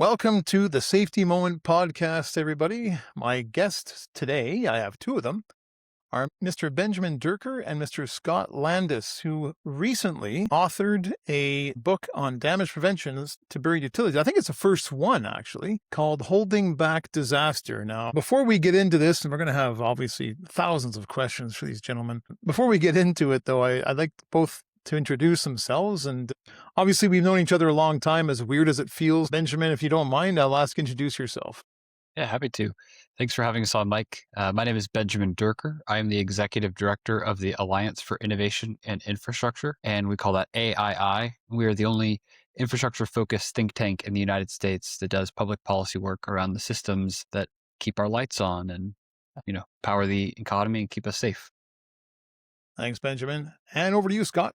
Welcome to the Safety Moment podcast, everybody. My guests today, I have two of them, are Mr. Benjamin Dierker and Mr. Scott Landis, who recently authored a book on damage prevention to buried utilities. I think it's the first one, actually, called Holding Back Disaster. Now, before we get into this, and we're going to have obviously thousands of questions for these gentlemen. Before we get into it, though, I'd like both to introduce themselves. And obviously, we've known each other a long time, as weird as it feels. Benjamin, if you don't mind, I'll ask you to introduce yourself. Yeah, happy to. Thanks for having us on, Mike. My name is Benjamin Dierker. I am the Executive Director of the Alliance for Innovation and Infrastructure, and we call that AII. We are the only infrastructure-focused think tank in the United States that does public policy work around the systems that keep our lights on and, power the economy and keep us safe. Thanks, Benjamin. And over to you, Scott.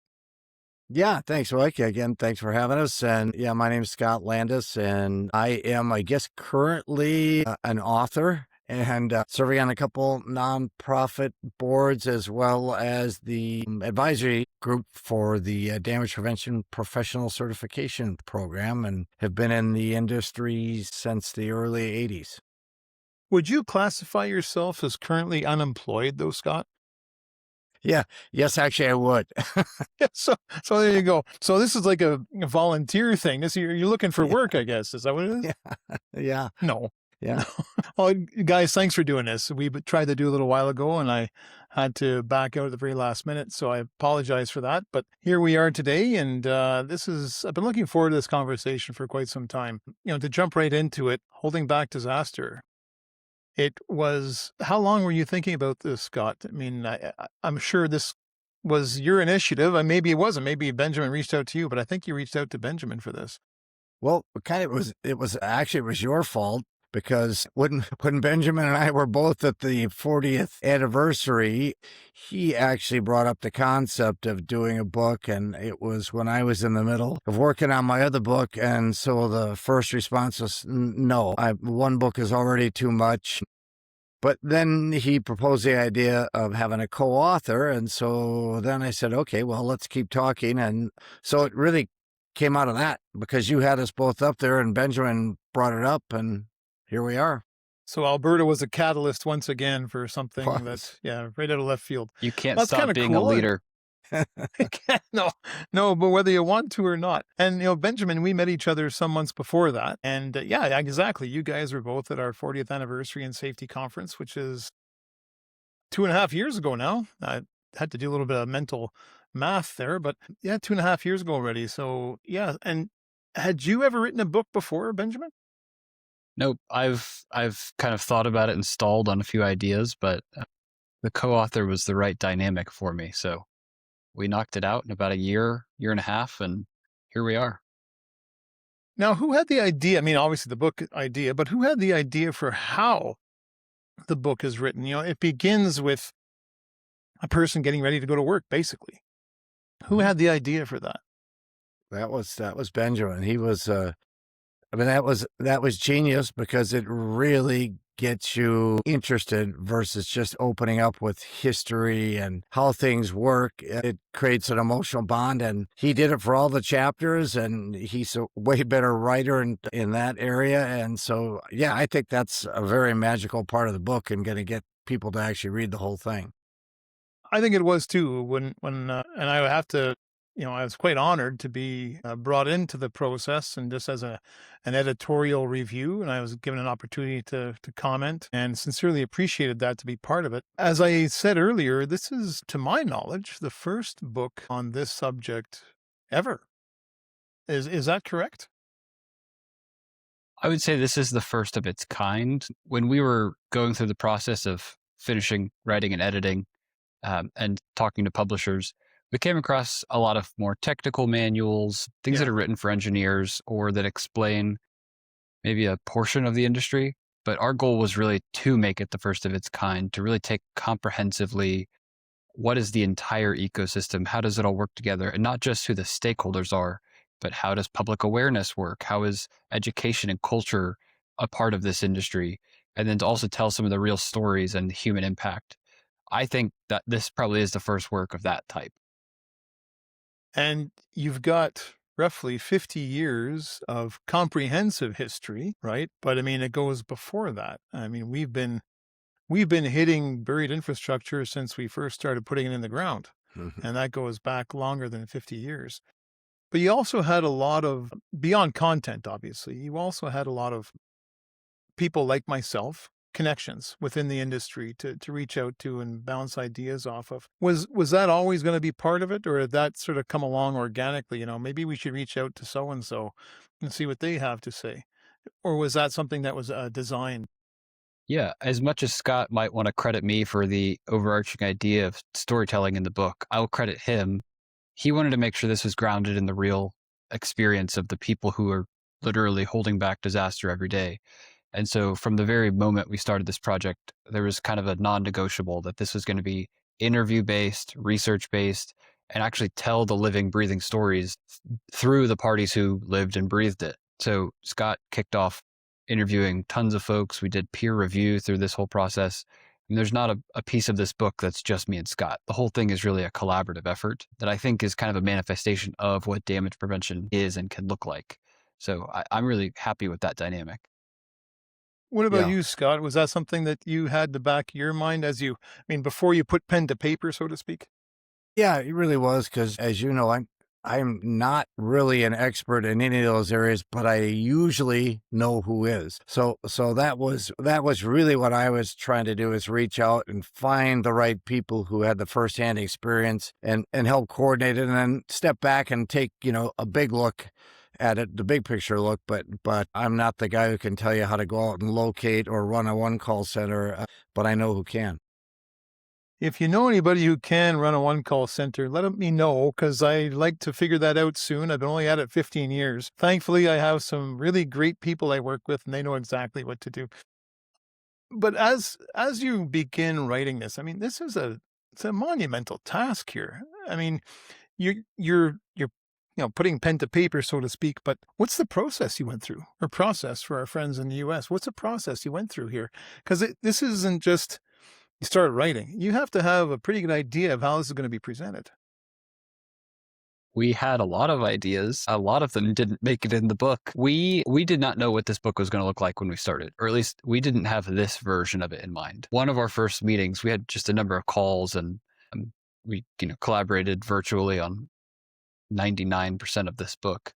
Yeah, thanks, Mike. Again, thanks for having us. And yeah, my name is Scott Landis, and I am, currently an author and serving on a couple nonprofit boards as well as the advisory group for the Damage Prevention Professional Certification Program, and have been in the industry since the early 80s. Would you classify yourself as currently unemployed, though, Scott? Yeah. Yes, actually, I would. Yeah, so there you go. So this is like a volunteer thing. You're looking for work, I guess. Is that what it is? Yeah. Yeah. No. Yeah. Well, guys, thanks for doing this. We tried to do a little while ago, and I had to back out at the very last minute, so I apologize for that. But here we are today, and I've been looking forward to this conversation for quite some time. To jump right into it, holding back disaster. How long were you thinking about this, Scott? I mean, I'm sure this was your initiative. Maybe it wasn't. Maybe Benjamin reached out to you, but I think you reached out to Benjamin for this. Well, it was your fault, because when Benjamin and I were both at the 40th anniversary, he actually brought up the concept of doing a book, and it was when I was in the middle of working on my other book. And so the first response was, no, one book is already too much. But then he proposed the idea of having a co-author. And so then I said, okay, well, let's keep talking. And so it really came out of that, because you had us both up there and Benjamin brought it up, and here we are. So Alberta was a catalyst once again for something that's, right out of left field. You can't stop being a leader. No, but whether you want to or not. And, Benjamin, we met each other some months before that. And yeah, exactly. You guys were both at our 40th anniversary and safety conference, which is 2.5 years ago now. I had to do a little bit of mental math there, but yeah, 2.5 years ago already. So yeah. And had you ever written a book before, Benjamin? Nope. I've kind of thought about it and stalled on a few ideas, but the co-author was the right dynamic for me. So we knocked it out in about a year and a half, and here we are. Now, who had the idea? I mean, obviously the book idea, but who had the idea for how the book is written? It begins with a person getting ready to go to work, basically. Who had the idea for that? That was Benjamin. He was, that was genius, because it really gets you interested versus just opening up with history and how things work. It creates an emotional bond, and he did it for all the chapters, and he's a way better writer in that area. And so, yeah, I think that's a very magical part of the book, and going to get people to actually read the whole thing. I think it was too, and I have to, I was quite honored to be brought into the process, and just as an editorial review, and I was given an opportunity to comment, and sincerely appreciated that, to be part of it. As I said earlier, this is, to my knowledge, the first book on this subject ever. Is that correct? I would say this is the first of its kind. When we were going through the process of finishing writing and editing, and talking to publishers, we came across a lot of more technical manuals, things that are written for engineers or that explain maybe a portion of the industry. But our goal was really to make it the first of its kind, to really take comprehensively what is the entire ecosystem, how does it all work together, and not just who the stakeholders are, but how does public awareness work? How is education and culture a part of this industry? And then to also tell some of the real stories and human impact. I think that this probably is the first work of that type. And you've got roughly 50 years of comprehensive history, right? But I mean, it goes before that. I mean, we've been hitting buried infrastructure since we first started putting it in the ground, and that goes back longer than 50 years. But you also had a lot of, beyond content, obviously, you also had a lot of people like myself, connections within the industry to reach out to and bounce ideas off of. Was that always going to be part of it, or did that sort of come along organically? You know, maybe we should reach out to so and see what they have to say, or was that something that was designed? Yeah, as much as Scott might want to credit me for the overarching idea of storytelling in the book, I'll credit him. He wanted to make sure this was grounded in the real experience of the people who are literally holding back disaster every day. And so from the very moment we started this project, there was kind of a non-negotiable that this was going to be interview-based, research-based, and actually tell the living, breathing stories through the parties who lived and breathed it. So Scott kicked off interviewing tons of folks. We did peer review through this whole process. And there's not a piece of this book that's just me and Scott. The whole thing is really a collaborative effort that I think is kind of a manifestation of what damage prevention is and can look like. So I'm really happy with that dynamic. What about Yeah. you, Scott? Was that something that you had to back your mind as you, I mean, before you put pen to paper, so to speak? Yeah, it really was because, as you know, I'm not really an expert in any of those areas, but I usually know who is. So that was really what I was trying to do, is reach out and find the right people who had the firsthand experience and help coordinate it, and then step back and take, a big look at it, the big picture look. But I'm not the guy who can tell you how to go out and locate or run a one call center, but I know who can. If you know anybody who can run a one-call center, let me know, because I'd like to figure that out soon. I've been only at it 15 years. Thankfully, I have some really great people I work with, and they know exactly what to do. But as you begin writing this, I mean, it's a monumental task here. I mean, you're putting pen to paper, so to speak. But what's the process you went through, or process for our friends in the U.S.? What's the process you went through here? Because this isn't just you start writing. You have to have a pretty good idea of how this is going to be presented. We had a lot of ideas. A lot of them didn't make it in the book. We did not know what this book was going to look like when we started, or at least we didn't have this version of it in mind. One of our first meetings, we had just a number of calls, and we collaborated virtually on 99% of this book.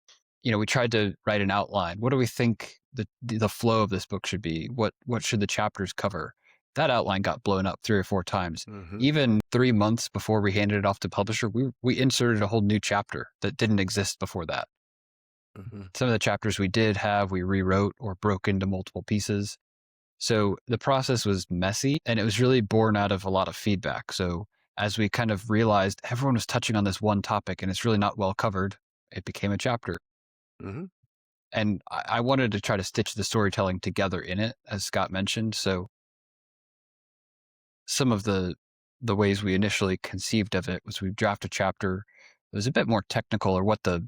We tried to write an outline. What do we think the flow of this book should be? What should the chapters cover? That outline got blown up 3 or 4 times. Even 3 months before we handed it off to publisher, we inserted a whole new chapter that didn't exist before that. Some of the chapters we did have, we rewrote or broke into multiple pieces. So the process was messy, and it was really born out of a lot of feedback. So as we kind of realized everyone was touching on this one topic and it's really not well covered, it became a chapter. And I wanted to try to stitch the storytelling together in it, as Scott mentioned. So some of the ways we initially conceived of it was we draft a chapter that was a bit more technical, or what the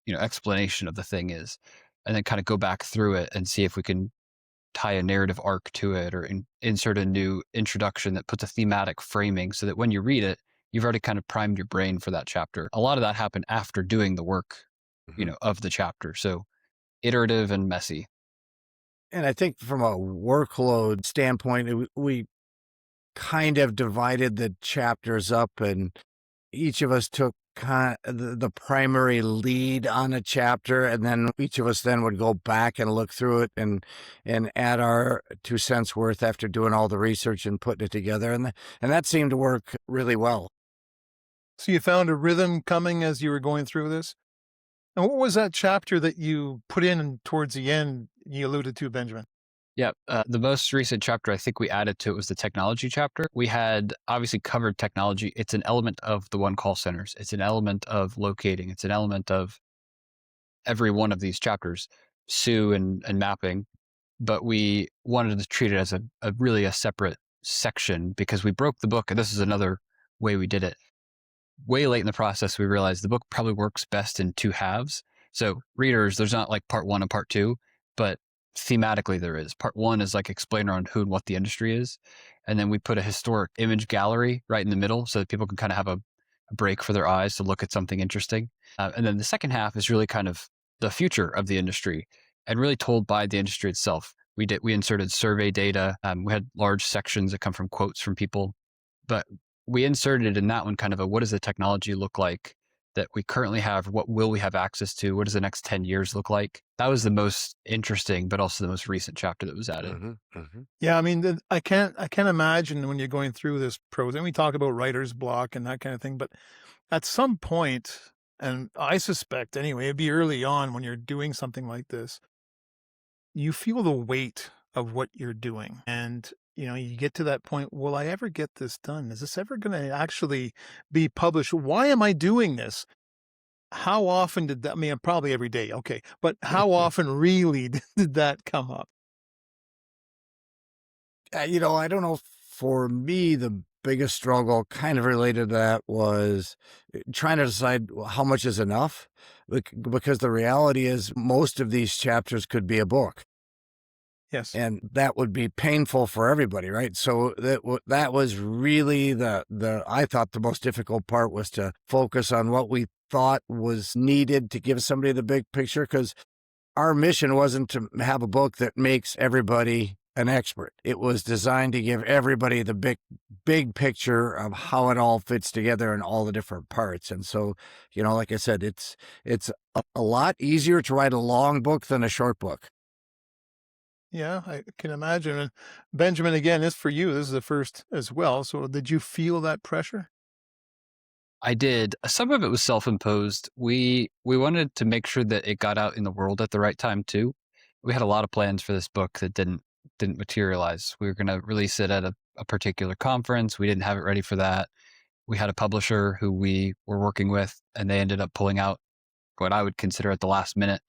explanation of the thing is, and then kind of go back through it and see if we can tie a narrative arc to it, or insert a new introduction that puts a thematic framing so that when you read it, you've already kind of primed your brain for that chapter. A lot of that happened after doing the work, of the chapter. So iterative and messy. And I think from a workload standpoint, we kind of divided the chapters up, and each of us took kind of the primary lead on a chapter, and then each of us then would go back and look through it and add our 2 cents worth after doing all the research and putting it together, and that seemed to work really well. So you found a rhythm coming as you were going through this? And what was that chapter that you put in towards the end you alluded to, Benjamin? Yeah, the most recent chapter I think we added to it was the technology chapter. We had obviously covered technology. It's an element of the one call centers. It's an element of locating. It's an element of every one of these chapters, SUE and mapping. But we wanted to treat it as a really separate section, because we broke the book, and this is another way we did it. Way late in the process, we realized the book probably works best in 2 halves. So readers, there's not like part 1 and part 2, but thematically there is. Part 1 is like explainer on who and what the industry is. And then we put a historic image gallery right in the middle so that people can kind of have a break for their eyes to look at something interesting. And then the second half is really kind of the future of the industry and really told by the industry itself. We inserted survey data. We had large sections that come from quotes from people, but we inserted in that one kind of what does the technology look like that we currently have? What will we have access to? What does the next 10 years look like? That was the most interesting, but also the most recent chapter that was added. Mm-hmm, mm-hmm. Yeah, I mean, I can't imagine when you're going through this prose, and we talk about writer's block and that kind of thing, but at some point, and I suspect anyway, it'd be early on when you're doing something like this, you feel the weight of what you're doing. And, you get to that point, will I ever get this done? Is this ever going to actually be published? Why am I doing this? How often did that, I mean, probably every day. Okay. But how often really did that come up? I don't know. For me, the biggest struggle kind of related to that was trying to decide how much is enough, because the reality is most of these chapters could be a book. Yes. And that would be painful for everybody, right? So that was really I thought the most difficult part was to focus on what we thought was needed to give somebody the big picture, because our mission wasn't to have a book that makes everybody an expert. It was designed to give everybody the big picture of how it all fits together in all the different parts. And so, like I said, it's a lot easier to write a long book than a short book. Yeah, I can imagine. And Benjamin, again, this for you, this is the first as well. So did you feel that pressure? I did. Some of it was self-imposed. We wanted to make sure that it got out in the world at the right time too. We had a lot of plans for this book that didn't materialize. We were going to release it at a particular conference. We didn't have it ready for that. We had a publisher who we were working with, and they ended up pulling out what I would consider at the last minute.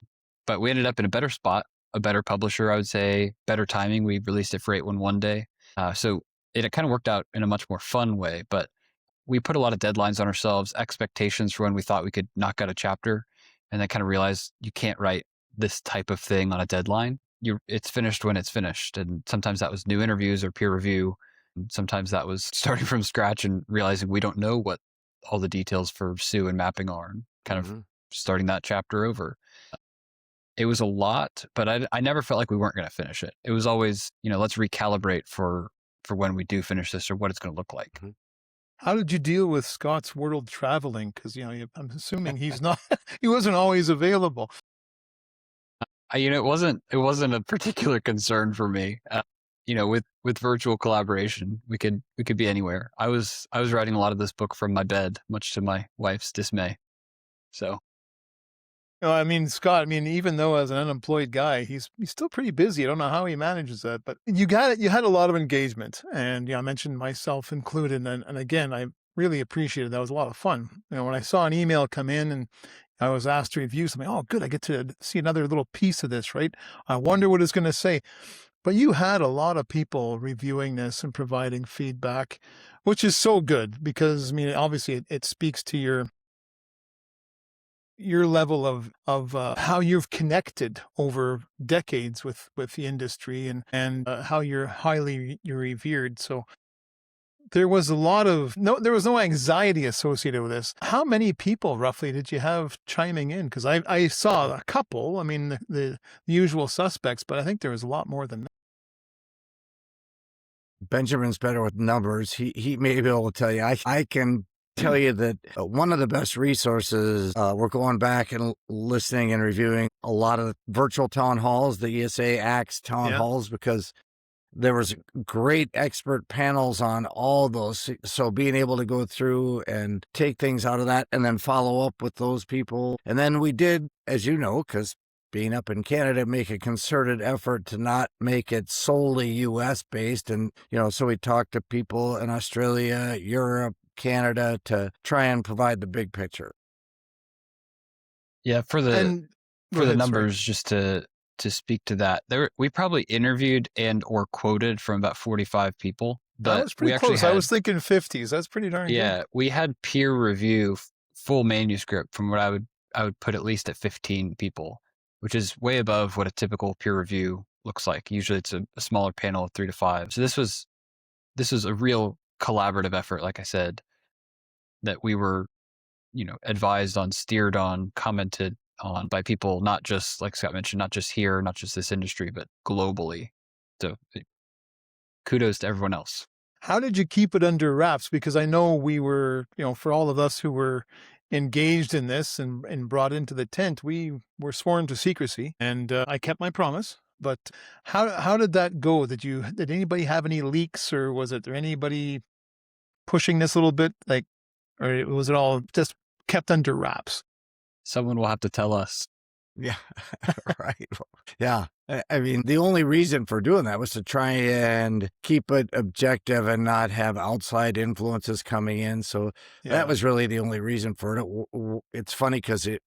But we ended up in a better spot, a better publisher, I would say, better timing. We released it for 811 Day. So it kind of worked out in a much more fun way. But we put a lot of deadlines on ourselves, expectations for when we thought we could knock out a chapter, and then kind of realized you can't write this type of thing on a deadline. It's finished when it's finished. And sometimes that was new interviews or peer review. And sometimes that was starting from scratch and realizing we don't know what all the details for Sue and mapping are, and kind of starting that chapter over. It was a lot, but I never felt like we weren't going to finish it. It was always, let's recalibrate for when we do finish this or what it's going to look like. Mm-hmm. How did you deal with Scott's world traveling? Because, I'm assuming he wasn't always available. It wasn't a particular concern for me. With virtual collaboration, we could be anywhere. I was writing a lot of this book from my bed, much to my wife's dismay. So. No, I mean, Scott, even though as an unemployed guy, he's still pretty busy. I don't know how he manages that, but you had a lot of engagement, and I mentioned myself included. And again, I really appreciated that. It was a lot of fun. When I saw an email come in and I was asked to review something, oh, good, I get to see another little piece of this, right? I wonder what it's going to say. But you had a lot of people reviewing this and providing feedback, which is so good because, obviously it speaks to your level of how you've connected over decades with the industry and how you're revered. So there was there was no anxiety associated with this. How many people roughly did you have chiming in? Because I saw a couple, the usual suspects, but I think there was a lot more than that. Benjamin's better with numbers. He may be able to tell you. I can tell you that one of the best resources, we're going back and listening and reviewing a lot of virtual town halls, the ESA ACTS town halls, because there was great expert panels on all those. So being able to go through and take things out of that and then follow up with those people. And then we did, as you know, because being up in Canada, make a concerted effort to not make it solely U.S. based. And, so we talked to people in Australia, Europe, Canada to try and provide the big picture. Yeah, for the numbers, just to speak to that, we probably interviewed and or quoted from about 45 people. But that was pretty close. I was thinking 50s. That's pretty darn good. Yeah, we had peer review full manuscript from what I would put at least at 15 people, which is way above what a typical peer review looks like. Usually it's a smaller panel of 3 to 5. So this was a real collaborative effort, like I said. that we were, advised on, steered on, commented on by people, not just, like Scott mentioned, not just here, not just this industry, but globally. So kudos to everyone else. How did you keep it under wraps? Because I know we were, for all of us who were engaged in this and brought into the tent, we were sworn to secrecy, and I kept my promise. But how did that go? Did anybody have any leaks, or was there anybody pushing this a little bit, or was it all just kept under wraps? Someone will have to tell us. Yeah, right. Yeah. I mean, the only reason for doing that was to try and keep it objective and not have outside influences coming in. So that was really the only reason for it. It's funny because it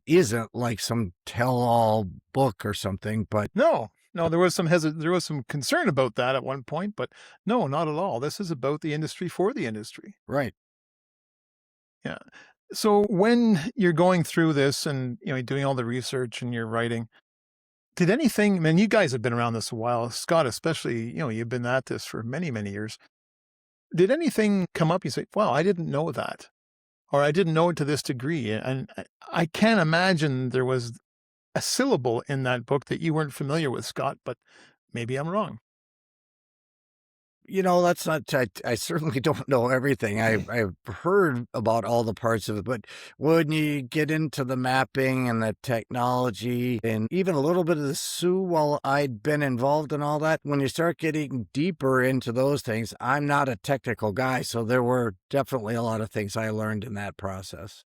isn't like some tell-all book or something, but no, there was some concern about that at one point, but no, not at all. This is about the industry for the industry. right. Yeah. So when you're going through this and doing all the research and you're writing, did anything? Man, you guys have been around this a while, Scott, especially. You've been at this for many, many years. Did anything come up? You say, "Wow, I didn't know that," or "I didn't know it to this degree." And I can't imagine there was a syllable in that book that you weren't familiar with, Scott. But maybe I'm wrong. That's not, I certainly don't know everything. I've heard about all the parts of it, but when you get into the mapping and the technology and even a little bit of the Sioux while I'd been involved in all that, when you start getting deeper into those things, I'm not a technical guy. So there were definitely a lot of things I learned in that process.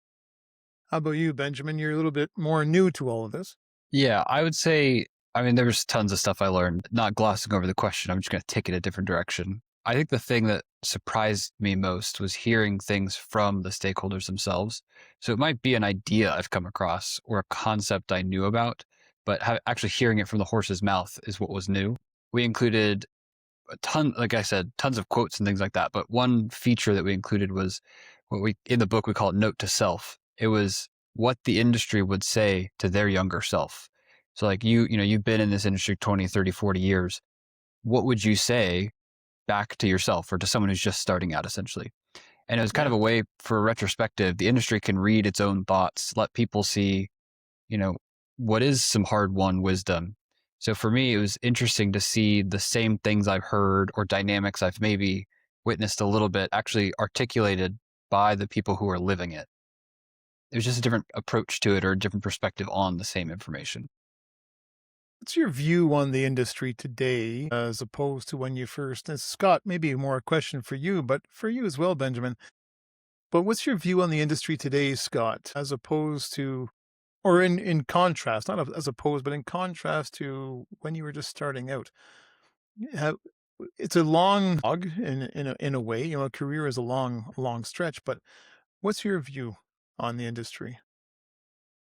How about you, Benjamin? You're a little bit more new to all of this. Yeah, I would say, there was tons of stuff I learned. Not glossing over the question, I'm just going to take it a different direction. I think the thing that surprised me most was hearing things from the stakeholders themselves. So it might be an idea I've come across or a concept I knew about, but actually hearing it from the horse's mouth is what was new. We included a ton, like I said, tons of quotes and things like that. But one feature that we included was in the book, we call it Note to Self. It was what the industry would say to their younger self. So like you've been in this industry 20, 30, 40 years. What would you say back to yourself or to someone who's just starting out, essentially? And it was kind of a way for a retrospective. The industry can read its own thoughts, let people see, what is some hard-won wisdom. So for me, it was interesting to see the same things I've heard or dynamics I've maybe witnessed a little bit actually articulated by the people who are living it. It was just a different approach to it or a different perspective on the same information. What's your view on the industry today as opposed to when you first, and Scott, maybe more a question for you, but for you as well, Benjamin. But what's your view on the industry today, Scott, as opposed to, or in contrast, not as opposed, but in contrast to when you were just starting out? It's a long slog in a way, a career is a long stretch, but what's your view on the industry?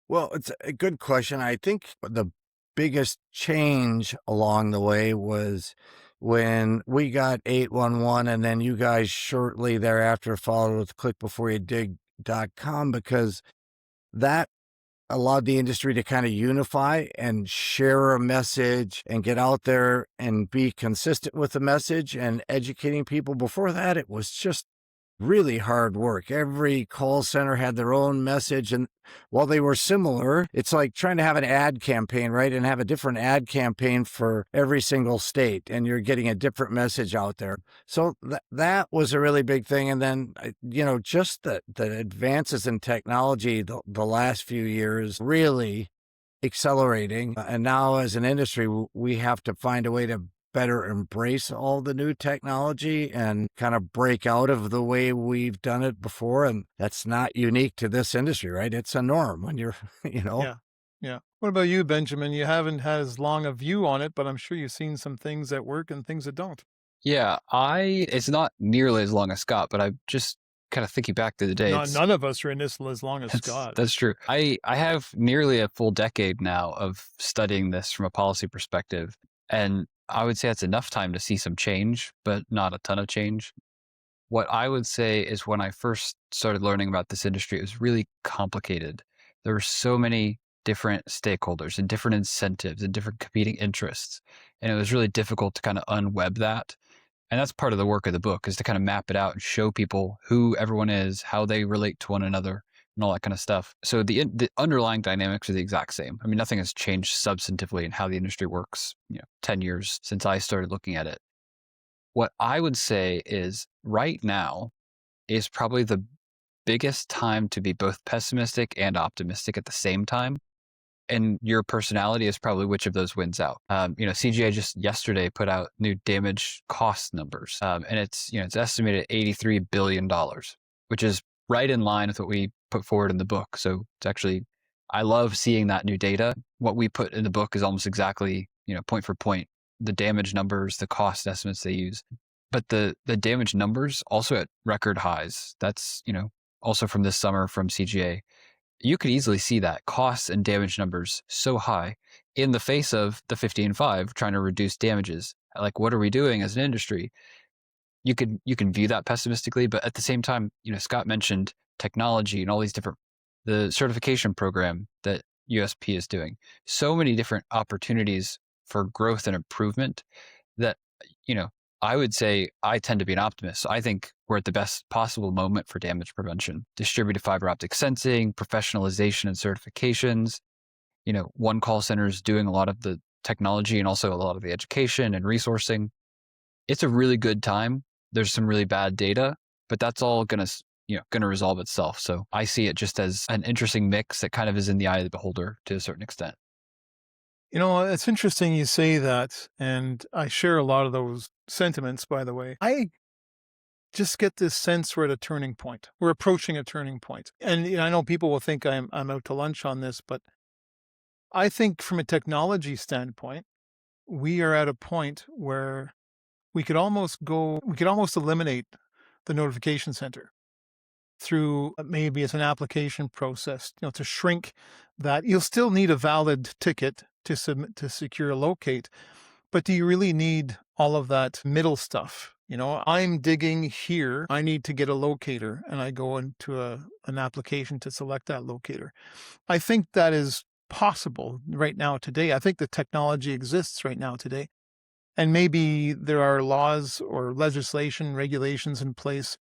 Well, it's a good question. I think the biggest change along the way was when we got 811 and then you guys shortly thereafter followed with clickbeforeyoudig.com, because that allowed the industry to kind of unify and share a message and get out there and be consistent with the message and educating people. Before that, it was just really hard work. Every call center had their own message, and while they were similar, it's like trying to have an ad campaign, right? And have a different ad campaign for every single state, and you're getting a different message out there. So that was a really big thing. And then, just the advances in technology the last few years really accelerating. And now as an industry, we have to find a way to better embrace all the new technology and kind of break out of the way we've done it before. And that's not unique to this industry, right? It's a norm when you're, Yeah. What about you, Benjamin? You haven't had as long a view on it, but I'm sure you've seen some things that work and things that don't. Yeah, it's not nearly as long as Scott, but I'm just kind of thinking back to the day. None of us are in this as long as Scott. That's true. I have nearly a full decade now of studying this from a policy perspective. And I would say it's enough time to see some change, but not a ton of change. What I would say is when I first started learning about this industry, it was really complicated. There were so many different stakeholders and different incentives and different competing interests. And it was really difficult to kind of unweb that. And that's part of the work of the book, is to kind of map it out and show people who everyone is, how they relate to one another, and all that kind of stuff. So the underlying dynamics are the exact same. I mean, nothing has changed substantively in how the industry works, 10 years since I started looking at it. What I would say is right now is probably the biggest time to be both pessimistic and optimistic at the same time. And your personality is probably which of those wins out. CGA just yesterday put out new damage cost numbers, and it's estimated at $83 billion, which is right in line with what we put forward in the book. So it's actually, I love seeing that new data. What we put in the book is almost exactly, point for point, the damage numbers, the cost estimates they use. But the damage numbers also at record highs. That's, also from this summer from CGA. You could easily see that costs and damage numbers so high in the face of the 15.5 trying to reduce damages. Like, what are we doing as an industry? You can view that pessimistically, but at the same time, Scott mentioned technology and all these different, the certification program that USP is doing. So many different opportunities for growth and improvement that, I would say I tend to be an optimist. So I think we're at the best possible moment for damage prevention. Distributed fiber optic sensing, professionalization and certifications. One call center is doing a lot of the technology and also a lot of the education and resourcing. It's a really good time. There's some really bad data, but that's all going to resolve itself. So I see it just as an interesting mix that kind of is in the eye of the beholder to a certain extent. It's interesting you say that, and I share a lot of those sentiments, by the way. I just get this sense we're at a turning point. We're approaching a turning point. And I know people will think I'm out to lunch on this, but I think from a technology standpoint, we are at a point where we could almost eliminate the notification center through maybe it's an application process, to shrink that. You'll still need a valid ticket to submit to secure a locate, but do you really need all of that middle stuff? I'm digging here, I need to get a locator, and I go into an application to select that locator. I think that is possible right now today. I think the technology exists right now today. And maybe there are laws or legislation, regulations in place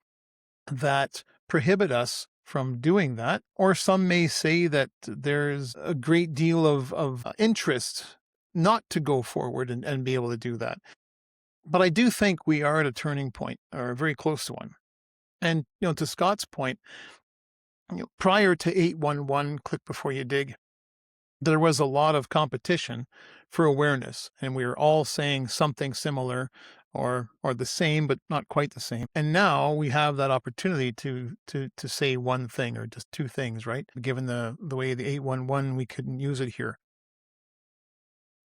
that prohibit us from doing that. Or some may say that there's a great deal of interest not to go forward and be able to do that. But I do think we are at a turning point, or very close to one. And, to Scott's point, prior to 811, click before you dig, there was a lot of competition for awareness, and we were all saying something similar or the same, but not quite the same. And now we have that opportunity to say one thing or just two things, right? Given the way the 811, we couldn't use it here.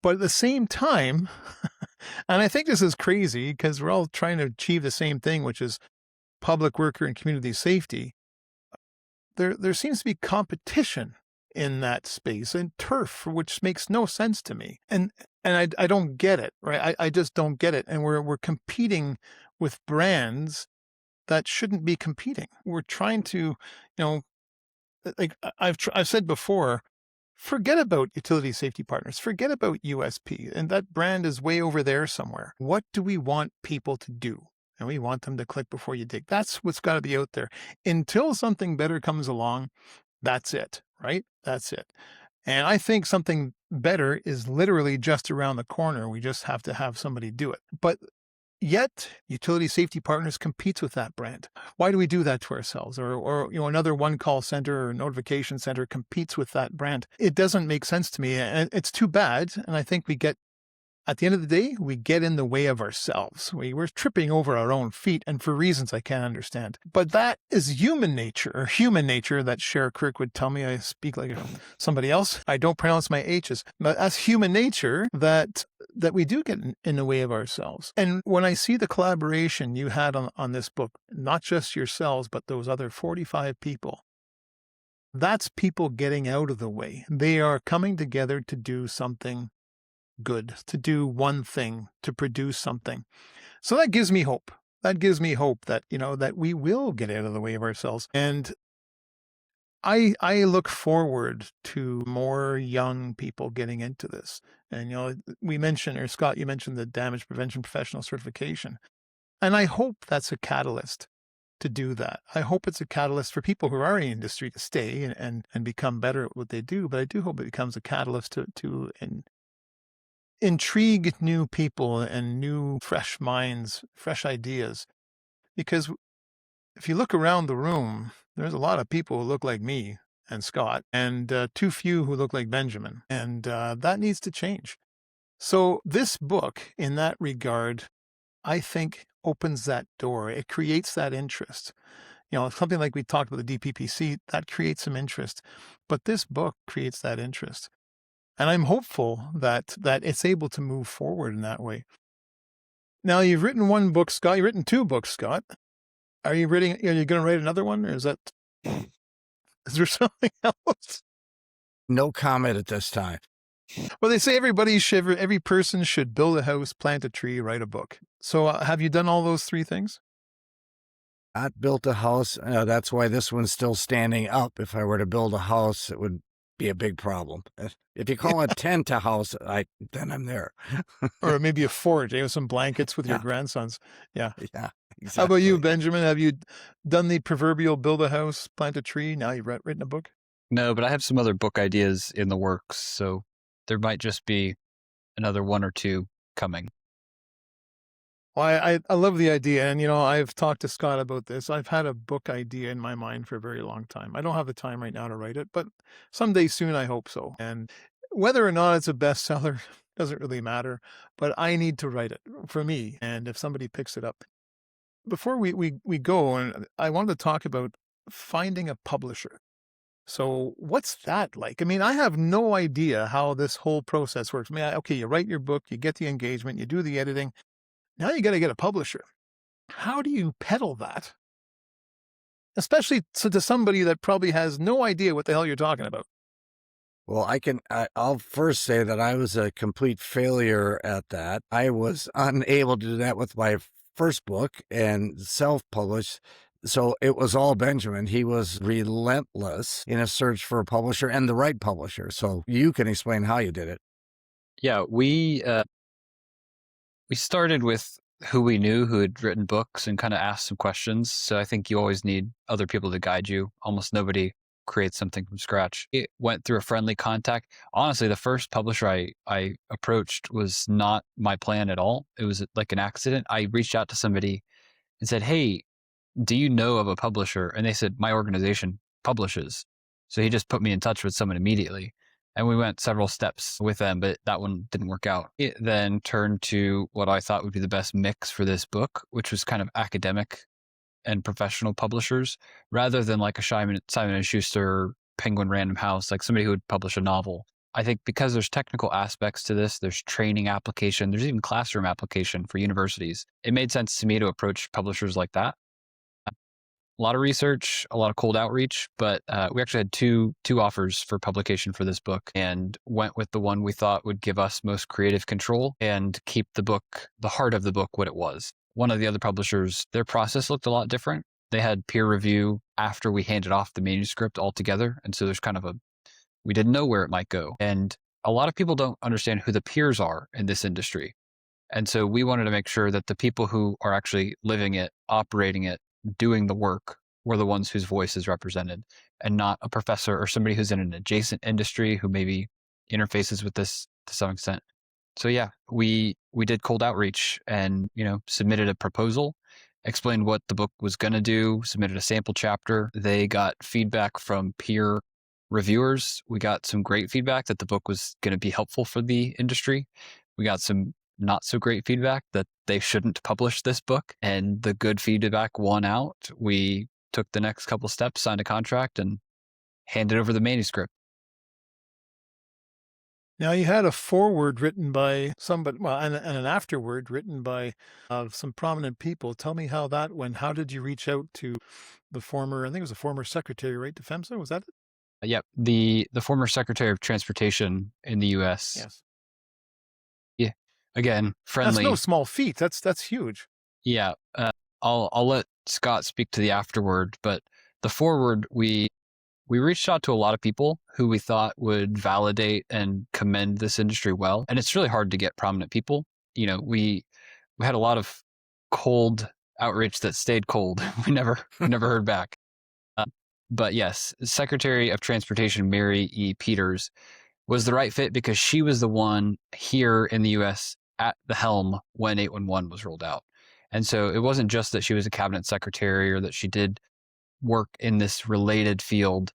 But at the same time, and I think this is crazy because we're all trying to achieve the same thing, which is public worker and community safety. There seems to be competition in that space and turf, which makes no sense to me. And I don't get it, right? I just don't get it. And we're competing with brands that shouldn't be competing. We're trying to, like I've said before, forget about utility safety partners, forget about USP, and that brand is way over there somewhere. What do we want people to do? And we want them to click before you dig. That's what's got to be out there. Until something better comes along, that's it, right? That's it. And I think something better is literally just around the corner. We just have to have somebody do it. But yet, utility safety partners competes with that brand. Why do we do that to ourselves? Or another one call center or notification center competes with that brand. It doesn't make sense to me, and it's too bad. And I think at the end of the day, we get in the way of ourselves. We're tripping over our own feet, and for reasons I can't understand. But that is human nature that Cher Kirk would tell me. I speak like somebody else. I don't pronounce my H's. But that's human nature that we do get in the way of ourselves. And when I see the collaboration you had on this book, not just yourselves, but those other 45 people, that's people getting out of the way. They are coming together to do something good, to do one thing, to produce something. So that gives me hope. That gives me hope that, that we will get out of the way of ourselves. And I look forward to more young people getting into this. And, we mentioned, or Scott, you mentioned the damage prevention professional certification. And I hope that's a catalyst to do that. I hope it's a catalyst for people who are in the industry to stay and become better at what they do. But I do hope it becomes a catalyst to intrigue new people and new fresh minds, fresh ideas. Because if you look around the room, there's a lot of people who look like me and Scott, and too few who look like Benjamin. And that needs to change. So this book, in that regard, I think opens that door. It creates that interest. Something like we talked about the DPPC, that creates some interest. But this book creates that interest. And I'm hopeful that it's able to move forward in that way. Now, you've written one book, Scott. You've written 2 books, Scott. Are you going to write another one, or is there something else? No comment at this time. Well, they say every person should build a house, plant a tree, write a book. So have you done all those 3 things? Not built a house. That's why this one's still standing up. If I were to build a house, it would be a big problem. If you call a tent a house, then I'm there. Or maybe a fort, with some blankets with your grandsons. Yeah. Yeah, exactly. How about you, Benjamin? Have you done the proverbial build a house, plant a tree? Now you've written a book? No, but I have some other book ideas in the works, so there might just be another 1 or 2 coming. Well, I love the idea. And, I've talked to Scott about this. I've had a book idea in my mind for a very long time. I don't have the time right now to write it, but someday soon I hope so. And whether or not it's a bestseller doesn't really matter, but I need to write it for me. And if somebody picks it up. Before we go, and I wanted to talk about finding a publisher. So what's that like? I mean, I have no idea how this whole process works. I mean, okay, you write your book, you get the engagement, you do the editing. Now you got to get a publisher. How do you peddle that? Especially to somebody that probably has no idea what the hell you're talking about. Well, I'll first say that I was a complete failure at that. I was unable to do that with my first book and self-published. So it was all Benjamin. He was relentless in a search for a publisher and the right publisher. So you can explain how you did it. Yeah, we started with who we knew who had written books and kind of asked some questions. So I think you always need other people to guide you. Almost nobody creates something from scratch. It went through a friendly contact. Honestly, the first publisher I approached was not my plan at all. It was like an accident. I reached out to somebody and said, "Hey, do you know of a publisher?" And they said, "My organization publishes." So he just put me in touch with someone immediately. And we went several steps with them, but that one didn't work out. It then turned to what I thought would be the best mix for this book, which was kind of academic and professional publishers, rather than like a Simon & Schuster, Penguin Random House, like somebody who would publish a novel. I think because there's technical aspects to this, there's training application, there's even classroom application for universities. It made sense to me to approach publishers like that. A lot of research, a lot of cold outreach, but we actually had two offers for publication for this book and went with the one we thought would give us most creative control and keep the book, the heart of the book, what it was. One of the other publishers, their process looked a lot different. They had peer review after we handed off the manuscript altogether. And so there's kind of we didn't know where it might go. And a lot of people don't understand who the peers are in this industry. And so we wanted to make sure that the people who are actually living it, operating it, doing the work were the ones whose voice is represented, and not a professor or somebody who's in an adjacent industry who maybe interfaces with this to some extent. So yeah, we did cold outreach and, submitted a proposal, explained what the book was going to do, submitted a sample chapter. They got feedback from peer reviewers. We got some great feedback that the book was going to be helpful for the industry. We got some not so great feedback that they shouldn't publish this book, and the good feedback won out. We took the next couple steps, signed a contract, and handed over the manuscript. Now, you had a foreword written by somebody, and an afterword written by some prominent people. Tell me how that went. How did you reach out to the former, I think it was the former secretary, right, to FEMSA? Was that it? Yep, the former Secretary of Transportation in the U.S. Yes. Yeah, again, friendly. That's no small feat. That's huge. Yeah, I'll let Scott speak to the afterword, but the foreword, we reached out to a lot of people who we thought would validate and commend this industry well. And it's really hard to get prominent people. We had a lot of cold outreach that stayed cold. We never heard back. But yes, Secretary of Transportation Mary E. Peters was the right fit because she was the one here in the U.S. at the helm when 811 was rolled out. And so it wasn't just that she was a cabinet secretary or that she did work in this related field,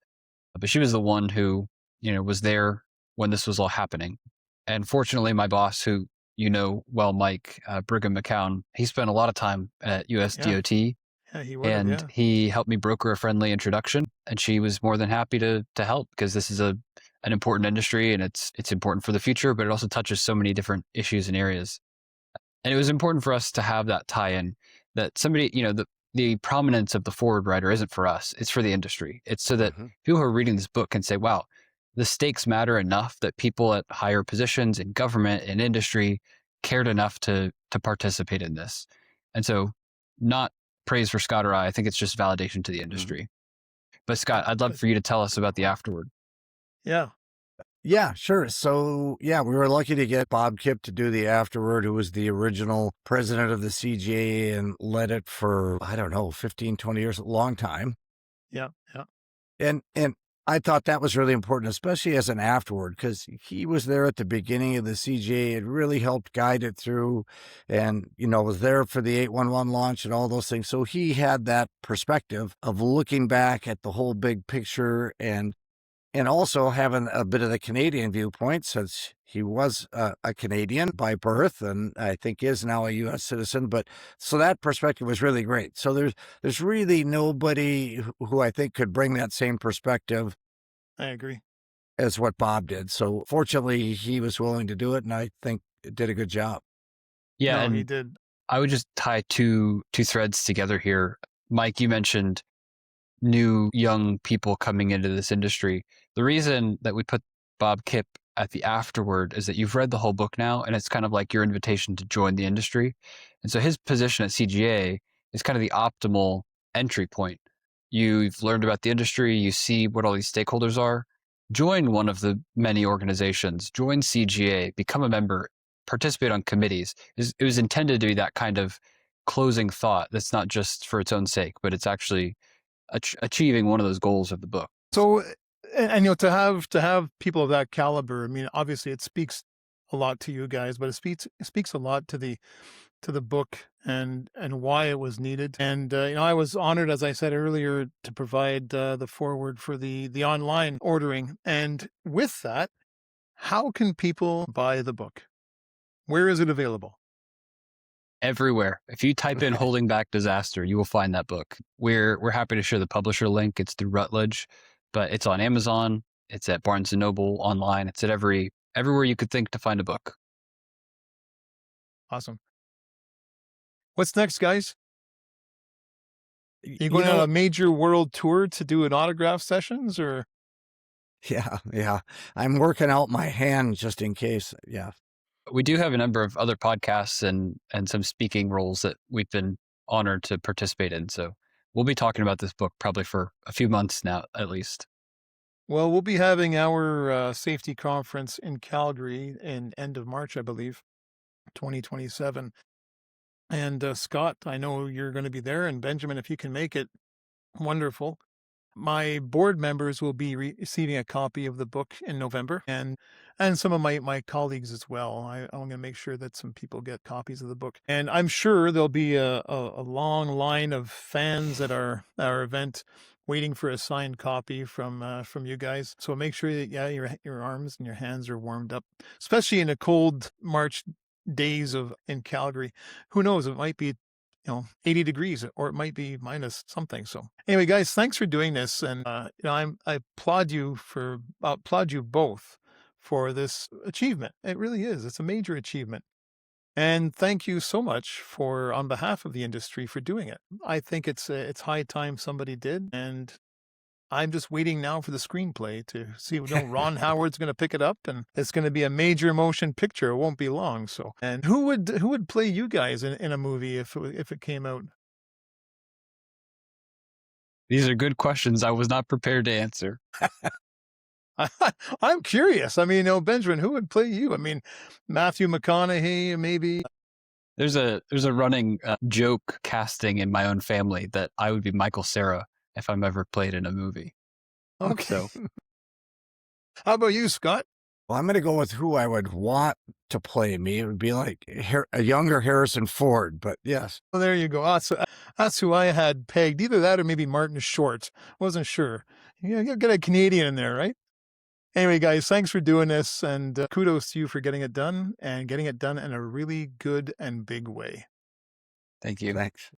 but she was the one who, was there when this was all happening. And fortunately, my boss, who well, Mike, Brigham McCown, he spent a lot of time at US DOT. Yeah, he would have, he helped me broker a friendly introduction, and she was more than happy to help because this is an important industry and it's important for the future, but it also touches so many different issues and areas. And it was important for us to have that tie-in that somebody, the prominence of the forward writer isn't for us, it's for the industry. It's so that people who are reading this book can say, wow, the stakes matter enough that people at higher positions in government and industry cared enough to participate in this. And so not praise for Scott or I think it's just validation to the industry. But Scott, I'd love for you to tell us about the afterward. Yeah, sure. So, we were lucky to get Bob Kipp to do the afterword, who was the original president of the CGA and led it for, 15, 20 years, a long time. Yeah. And I thought that was really important, especially as an afterword, because he was there at the beginning of the CGA. It really helped guide it through and, was there for the 811 launch and all those things. So he had that perspective of looking back at the whole big picture and also having a bit of the Canadian viewpoint, since he was a Canadian by birth and I think is now a U.S. citizen. But so that perspective was really great. So there's really nobody who I think could bring that same perspective. I agree. As what Bob did. So fortunately, he was willing to do it, and I think it did a good job. Yeah, and he did. I would just tie two threads together here. Mike, you mentioned new young people coming into this industry. The reason that we put Bob Kipp at the afterword is that you've read the whole book now, and it's kind of like your invitation to join the industry. And so his position at CGA is kind of the optimal entry point. You've learned about the industry, you see what all these stakeholders are. Join one of the many organizations, join CGA, become a member, participate on committees. It was intended to be that kind of closing thought that's not just for its own sake, but it's actually achieving one of those goals of the book. So, and to have people of that caliber, I mean, obviously it speaks a lot to you guys, but it speaks a lot to the book and why it was needed. And I was honored, as I said earlier, to provide the foreword for the online ordering. And with that, how can people buy the book? Where is it available? Everywhere. If you type in Holding Back Disaster, you will find that book. We're happy to share the publisher link. It's through Routledge, but it's on Amazon. It's at Barnes & Noble online. It's at everywhere you could think to find a book. Awesome. What's next, guys? You going on a major world tour to do an autograph sessions or? Yeah. I'm working out my hand just in case. Yeah. We do have a number of other podcasts and some speaking roles that we've been honored to participate in. So we'll be talking about this book probably for a few months now, at least. Well, we'll be having our safety conference in Calgary in end of March, I believe, 2027. And Scott, I know you're going to be there. And Benjamin, if you can make it, wonderful. My board members will be receiving a copy of the book in November, and some of my colleagues as well. I'm going to make sure that some people get copies of the book. And I'm sure there'll be a long line of fans at our event waiting for a signed copy from you guys. So make sure that, your arms and your hands are warmed up, especially in a cold March days in Calgary. Who knows? It might be 80 degrees, or it might be minus something. So anyway, guys, thanks for doing this. And, I applaud you both for this achievement. It really is. It's a major achievement. And thank you so much on behalf of the industry for doing it. I think it's high time somebody did. And I'm just waiting now for the screenplay to see. Ron Howard's going to pick it up, and it's going to be a major motion picture. It won't be long. So, and who would play you guys in a movie if it came out? These are good questions. I was not prepared to answer. I'm curious. I mean, Benjamin, who would play you? I mean, Matthew McConaughey, maybe. There's a running joke casting in my own family that I would be Michael Cera if I'm ever played in a movie. Okay. So How about you, Scott? Well, I'm going to go with who I would want to play me. It would be like a younger Harrison Ford, but yes. Well, there you go. That's who I had pegged. Either that or maybe Martin Short. Wasn't sure. You get a Canadian in there, right? Anyway, guys, thanks for doing this, and kudos to you for getting it done and getting it done in a really good and big way. thank you. Thanks.